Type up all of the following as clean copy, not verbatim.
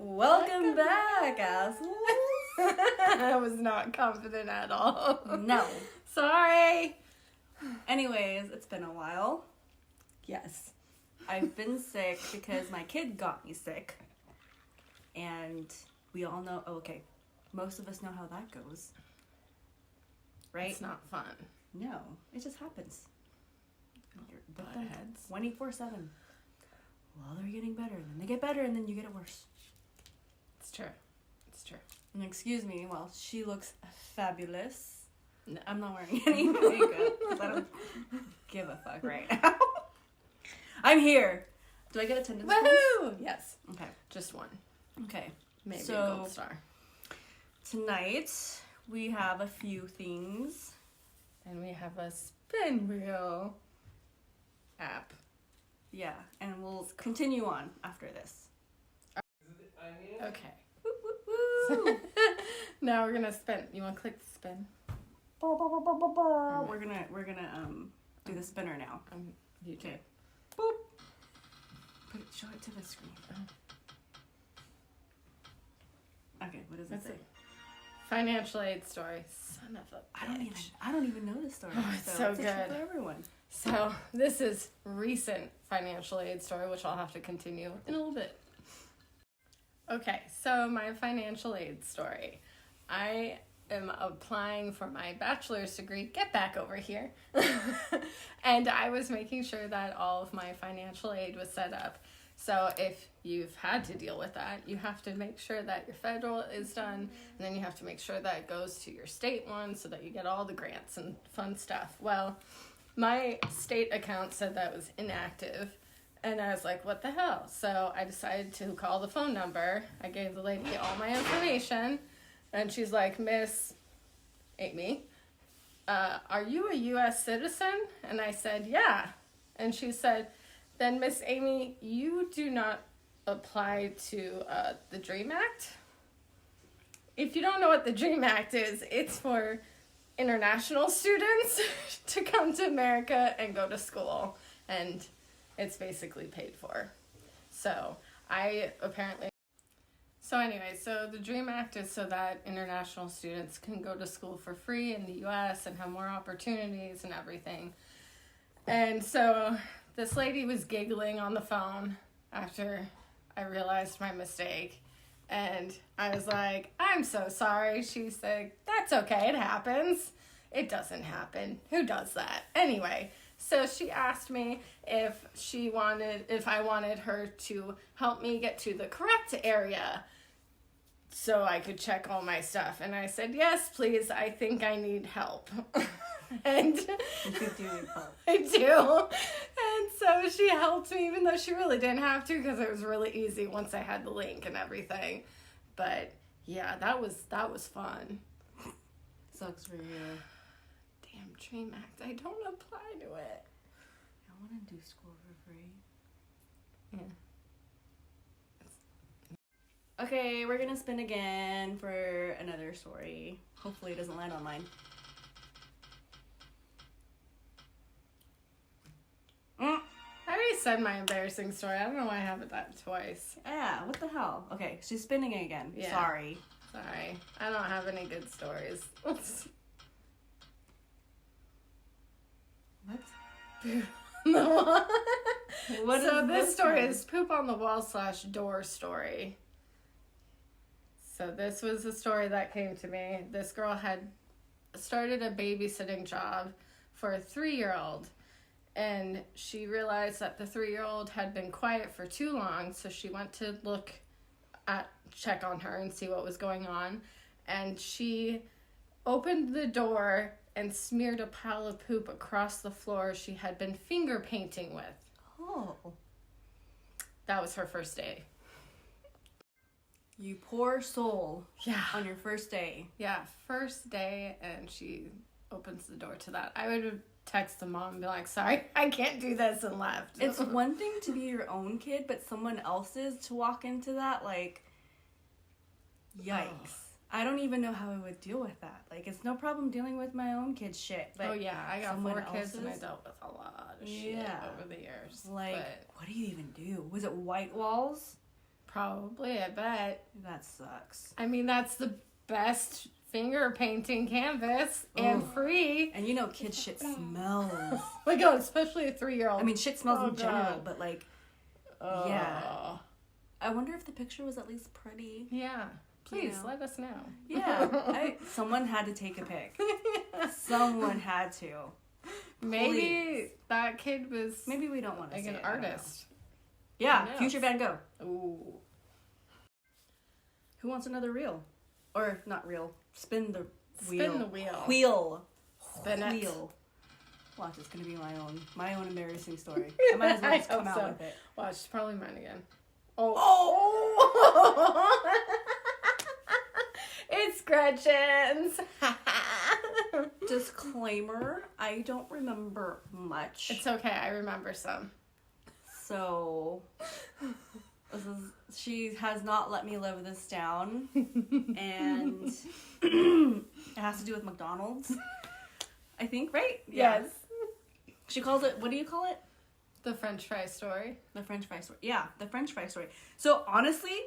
Welcome back, assholes. I was not confident at all. No. Sorry. Anyways, it's been a while. Yes. I've been sick because my kid got me sick. And we all know, most of us know how that goes. Right? It's not fun. No, it just happens. You're with Butt them heads. 24/7. Well, they're getting better, and then they get better, and then you get it worse. It's true. It's true. And excuse me, well, she looks fabulous. No. I'm not wearing any makeup because I don't give a fuck right now. I'm here. Do I get attendance points? Woohoo! Yes. Okay. Just one. Okay. Maybe So- a gold star. Tonight, we have a few things. And we have a spin wheel app. Yeah, and we'll continue on after this. Okay. Woo, woo, woo. Now we're gonna spin. You want to click the spin? Ba, ba, ba, ba, ba, ba. We're gonna do the spinner now. You Okay. Boop. Show it to the screen. Okay, what does it Let's say? see. Financial aid story. Son of a bitch. I don't even know this story. Oh, it's so it's a treat good. for everyone. So this is recent financial aid story, which I'll have to continue in a little bit. Okay, so my financial aid story. I am applying for my bachelor's degree. Get back over here. And I was making sure that all of my financial aid was set up. So if you've had to deal with that, you have to make sure that your federal is done, and then you have to make sure that it goes to your state one so that you get all the grants and fun stuff. Well, my state account said that was inactive, and I was like, what the hell? So I decided to call the phone number. I gave the lady all my information, and she's like, Miss Amy, are you a U.S. citizen? And I said, yeah. And she said, then Miss Amy, you do not apply to the DREAM Act. If you don't know what the DREAM Act is, it's for international students to come to America and go to school, and it's basically paid for. So the DREAM Act is so that international students can go to school for free in the US and have more opportunities and everything. And so this lady was giggling on the phone after I realized my mistake. And I was like, I'm so sorry. She said, that's okay, it happens. It doesn't happen. Who does that? Anyway, so she asked me if I wanted her to help me get to the correct area so I could check all my stuff. And I said, yes, please, I think I need help. And You do need help. I do. And so she helped me, even though she really didn't have to, because it was really easy once I had the link and everything. But yeah, that was fun. Sucks for you. Damn DREAM Act. I don't apply to it. I want to do school for free. Yeah. Okay, we're gonna spin again for another story. Hopefully it doesn't land on mine. I already said my embarrassing story. I don't know why I have it that twice. Yeah, what the hell? Okay, she's spinning again. Yeah. Sorry. Sorry. I don't have any good stories. What? No. What So is this story one? is poop on the wall / door story. So this was a story that came to me. This girl had started a babysitting job for a 3-year-old, and she realized that the 3-year-old had been quiet for too long, so she went to check on her and see what was going on, and she opened the door and smeared a pile of poop across the floor she had been finger painting with. Oh. That was her first day. You poor soul. Yeah. On your first day. Yeah, first day, and she opens the door to that. I would have texted the mom and be like, sorry, I can't do this, and left. It's one thing to be your own kid, but someone else's to walk into that, like, yikes. Oh. I don't even know how I would deal with that. Like, it's no problem dealing with my own kid's shit, but Oh yeah, I got someone 4 kids and I else's? dealt with a lot of shit Yeah. over the years. like, But what do you even do? Was it white walls? Probably, I bet. That sucks. I mean, that's the best finger painting canvas and free. And you know, kid shit smells. Oh my god, especially a 3-year-old. I mean, shit smells in general, God. but like, Oh. yeah. I wonder if the picture was at least pretty. Yeah. Please, You know? let us know. Yeah. Someone had to take a pic. Someone had to. Maybe Please. that kid was Maybe we don't want to like say an it, I don't know. artist. Yeah, Who knows? future Van Gogh. Ooh. Who wants another reel? Or not reel. Spin the wheel. Spin the wheel. Wheel. Spin it. Wheel. Watch, it's gonna be my own embarrassing story. I might as well just I come hope out so. with it. Watch, it's probably mine again. Oh. It's Gretchen's. Disclaimer, I don't remember much. It's okay, I remember some. So she has not let me live this down. And it has to do with McDonald's. I think, right? Yes. She calls it, what do you call it? The French fry story. The French fry story. Yeah, the French fry story. So honestly,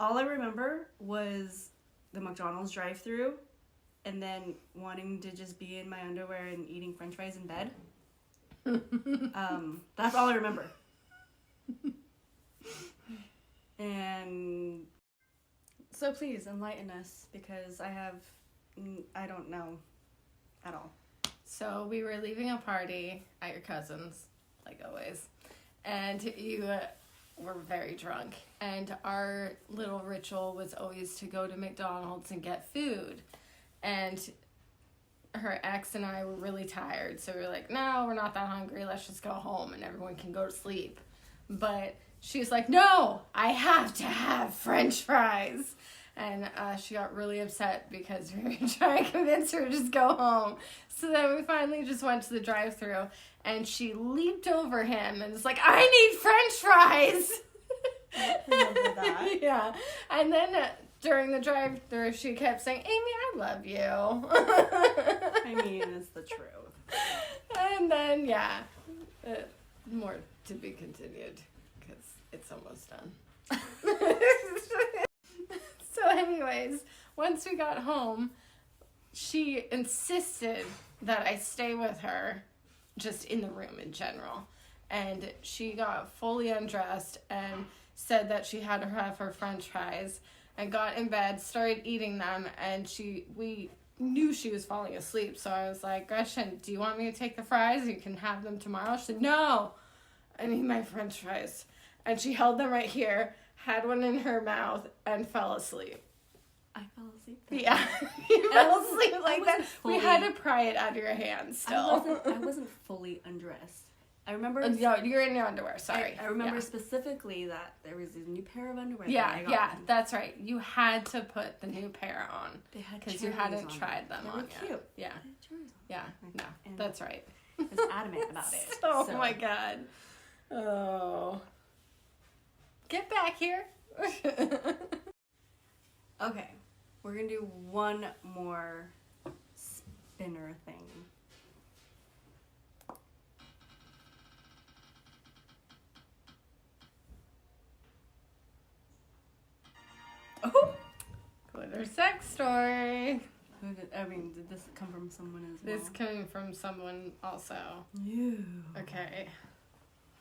all I remember was the McDonald's drive-thru and then wanting to just be in my underwear and eating French fries in bed. That's all I remember. And so please enlighten us because I don't know at all. So we were leaving a party at your cousin's, like always, and you were very drunk. And our little ritual was always to go to McDonald's and get food. And her ex and I were really tired, so we were like, no, we're not that hungry, let's just go home and everyone can go to sleep. But she's like, no, I have to have French fries. And she got really upset because we were trying to convince her to just go home. So then we finally just went to the drive-thru, and she leaped over him and was like, I need French fries! I remember that. Yeah. And then during the drive-thru, she kept saying, Amy, I love you. I mean, it's the truth. And then, yeah, more to be continued because it's almost done. So anyways, once we got home, she insisted that I stay with her just in the room in general. And she got fully undressed and said that she had to have her French fries and got in bed, started eating them, and we knew she was falling asleep. So I was like, Gretchen, do you want me to take the fries? You can have them tomorrow. She said, no, I need my French fries. And she held them right here, had one in her mouth, and fell asleep. I fell asleep. then. Yeah, you fell asleep I like wasn't that. fully- We had to pry it out of your hands still. I wasn't fully undressed. I remember. No, you're in your underwear. Sorry. I remember Yeah. specifically that there was a new pair of underwear. Yeah, that I got. yeah, that's right. You had to put the new pair on They had because you cherries hadn't on tried them They on were yet. cute. Yeah, They had cherries on yeah. No, And- that's right. I was adamant about it. Oh So, my god. Oh. Get back here. Okay, we're gonna do one more spinner thing. Oh. Glitter sex story. Did this come from someone as well? This came from someone also. You. Okay.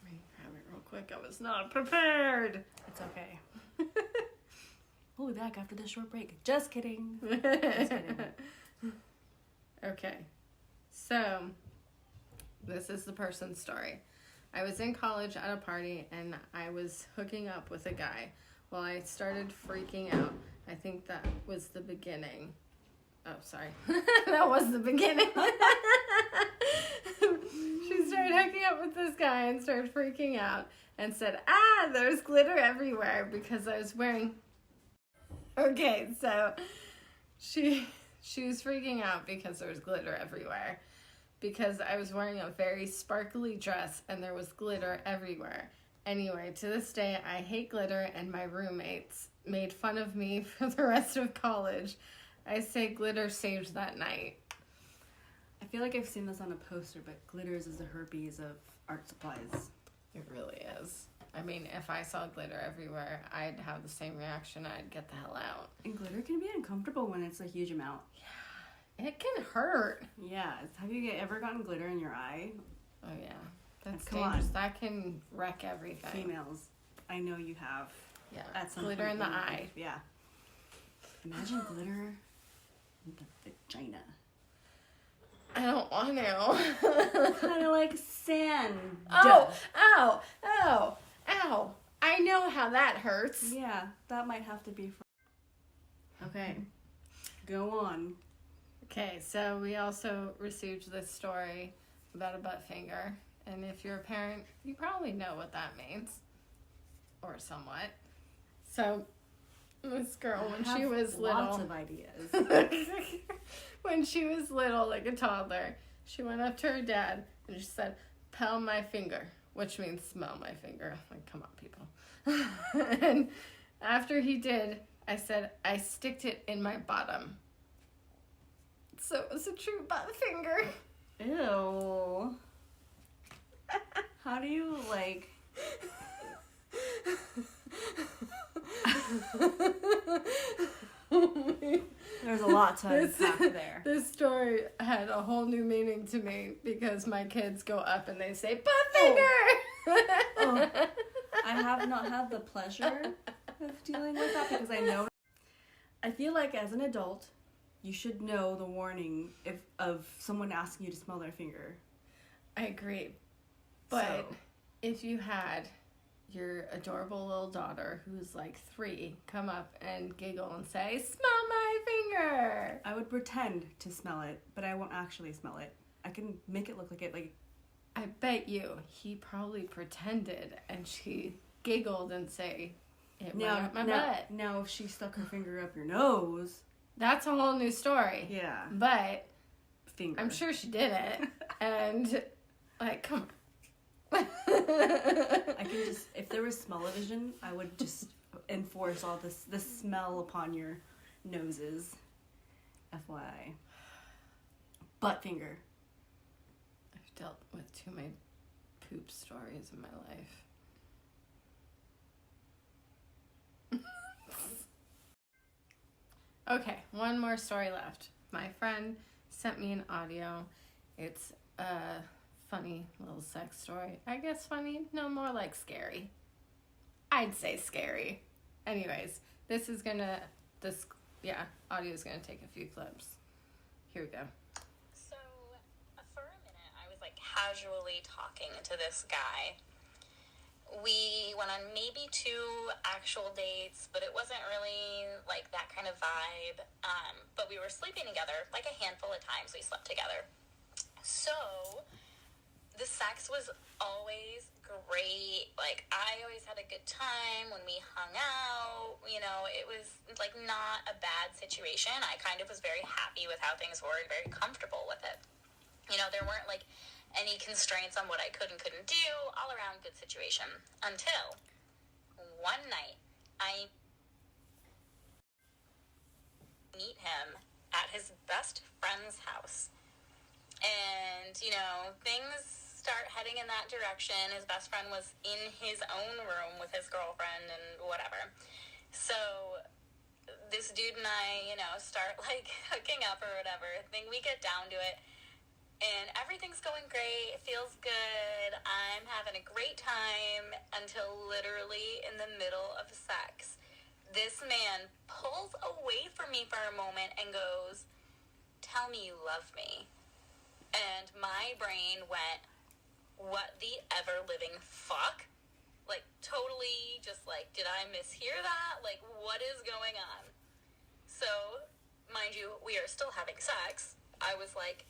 Let me grab it real quick. I was not prepared. It's okay. We'll be back after this short break. Just kidding. Just kidding. Okay. So, this is the person's story. I was in college at a party and I was hooking up with a guy. Well, I started freaking out. I think that was the beginning. Oh, sorry. That was the beginning. She started hooking up with this guy and started freaking out and said, there's glitter everywhere because I was wearing... Okay, so she was freaking out because there was glitter everywhere because I was wearing a very sparkly dress and there was glitter everywhere. Anyway, to this day, I hate glitter and my roommates made fun of me for the rest of college. I say glitter saved that night. I feel like I've seen this on a poster, but glitters is the herpes of art supplies. It really is. I mean, if I saw glitter everywhere, I'd have the same reaction. I'd get the hell out. And glitter can be uncomfortable when it's a huge amount. It can hurt. Yeah. Have you ever gotten glitter in your eye? Oh, yeah. That's Come dangerous. on. That can wreck everything. Females, I know you have. Yeah. At some Glitter point in the your eye. life. Yeah. Imagine glitter in the vagina. I don't want to. Kind of like sand. Oh, ow, ow, ow. I know how that hurts. Yeah, that might have to be Okay. Go on. Okay, so we also received this story about a butt finger. And if you're a parent, you probably know what that means. Or somewhat. So, this girl, when she was little... Lots of ideas. When she was little, like a toddler, she went up to her dad and she said, "Pound my finger," which means smell my finger. Like, come on, people. And after he did, I said, "I sticked it in my bottom." So it was a true butt finger. Ew. How do you, like... There's a lot to unpack there. This story had a whole new meaning to me because my kids go up and they say, "Butt finger!" Oh. I have not had the pleasure of dealing with that because I feel like as an adult, you should know the warning of someone asking you to smell their finger. I agree. But So- if you had your adorable little daughter who's like 3 come up and giggle and say, "Smell my finger!" I would pretend to smell it, but I won't actually smell it. I can make it look like it, like... I bet you he probably pretended and she giggled and say, "It went up my butt." Now, if she stuck her finger up your nose... That's a whole new story. Yeah. But Finger. I'm sure she did it. And, like, come on. I can just... If there was smell-o-vision, I would just enforce all the smell upon your noses. FYI. Butt finger. I've dealt with too many poop stories in my life. Okay, one more story left. My friend sent me an audio. It's a funny little sex story. I guess funny, no, more like scary. I'd say scary. Anyways, audio is gonna take a few clips. Here we go. So, for a minute, I was like casually talking to this guy. We went on maybe 2 actual dates, but it wasn't really like that kind of vibe. But we were sleeping together, like a handful of times we slept together. So, the sex was always great. Like, I always had a good time when we hung out. You know, it was like not a bad situation. I kind of was very happy with how things were and very comfortable with it. You know, there weren't like any constraints on what I could and couldn't do, all around good situation. Until one night, I meet him at his best friend's house. And, you know, things start heading in that direction. His best friend was in his own room with his girlfriend and whatever. So this dude and I, you know, start like hooking up or whatever. Then we get down to it. And everything's going great. It feels good. I'm having a great time until literally in the middle of sex, this man pulls away from me for a moment and goes, "Tell me you love me." And my brain went, what the ever-living fuck? Like, totally just like, did I mishear that? Like, what is going on? So, mind you, we are still having sex. I was like,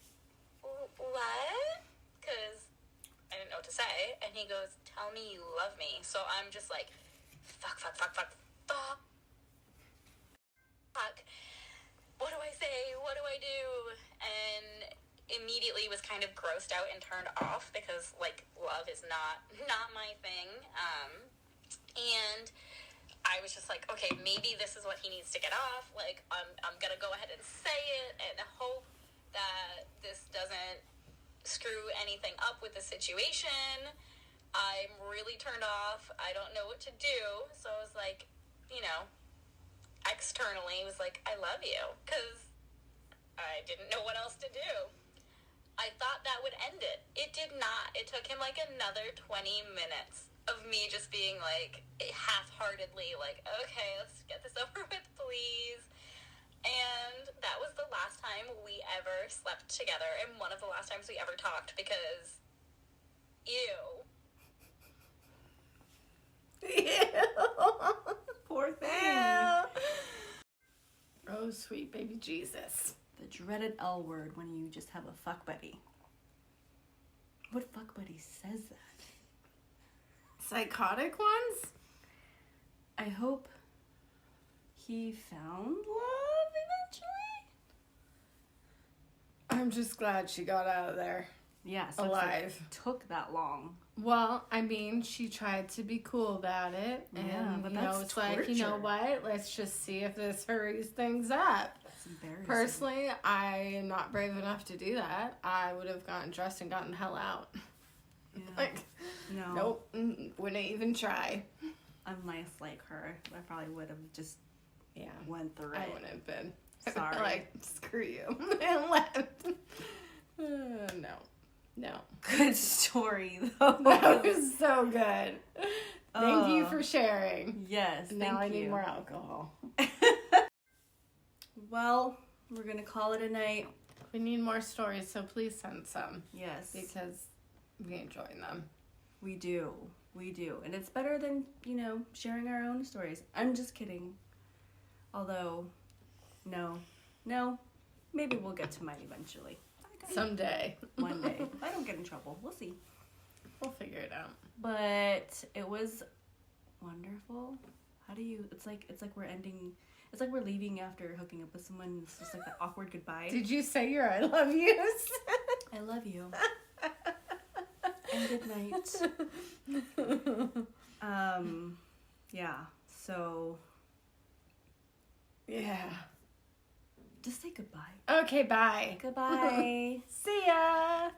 what? Because I didn't know what to say. And he goes, "Tell me you love me." So I'm just like, fuck. What do I say? What do I do? And immediately was kind of grossed out and turned off because, like, love is not my thing. And I was just like, okay, maybe this is what he needs to get off. Like, I'm gonna go ahead and say it and hope that this doesn't screw anything up with the situation. I'm really turned off. I don't know what to do. So I was like, externally was like, I love you, because I didn't know what else to do. I thought that would end it. It did not. It took him like another 20 minutes of me just being like, half-heartedly like, okay, let's get this over with, please. And that was the last time we ever slept together, and one of the last times we ever talked, because ew. Poor thing. Oh, sweet baby Jesus. The dreaded L word when you just have a fuck buddy. What fuck buddy says that? Psychotic ones? I hope he found love eventually. I'm just glad she got out of there. Yeah, so alive. It took that long. Well, I mean, she tried to be cool about it. And, Yeah, but that's it's like, you know torture. what? Let's just see if this hurries things up. It's embarrassing. Personally, I am not brave enough to do that. I would have gotten dressed and gotten the hell out. Yeah. Like, No. nope, wouldn't even try. I'm nice like her. I probably would have just Yeah, went through it. I wouldn't have been. Sorry. Like, screw you. And left. No. Good story, though. That was so good. Thank you Oh. for sharing. Yes, Now I thank need you. more alcohol. Well, we're going to call it a night. We need more stories, so please send some. Yes. Because we enjoy them. We do. We do. And it's better than, sharing our own stories. I'm just kidding. Although, no. Maybe we'll get to mine eventually. Someday. One day. If I don't get in trouble. We'll see. We'll figure it out. But it was wonderful. It's like we're ending, it's like we're leaving after hooking up with someone. It's just like that awkward goodbye. Did you say your I love yous? I love you. And good night. Yeah. So Yeah. just say goodbye. Okay, bye. Goodbye. See ya.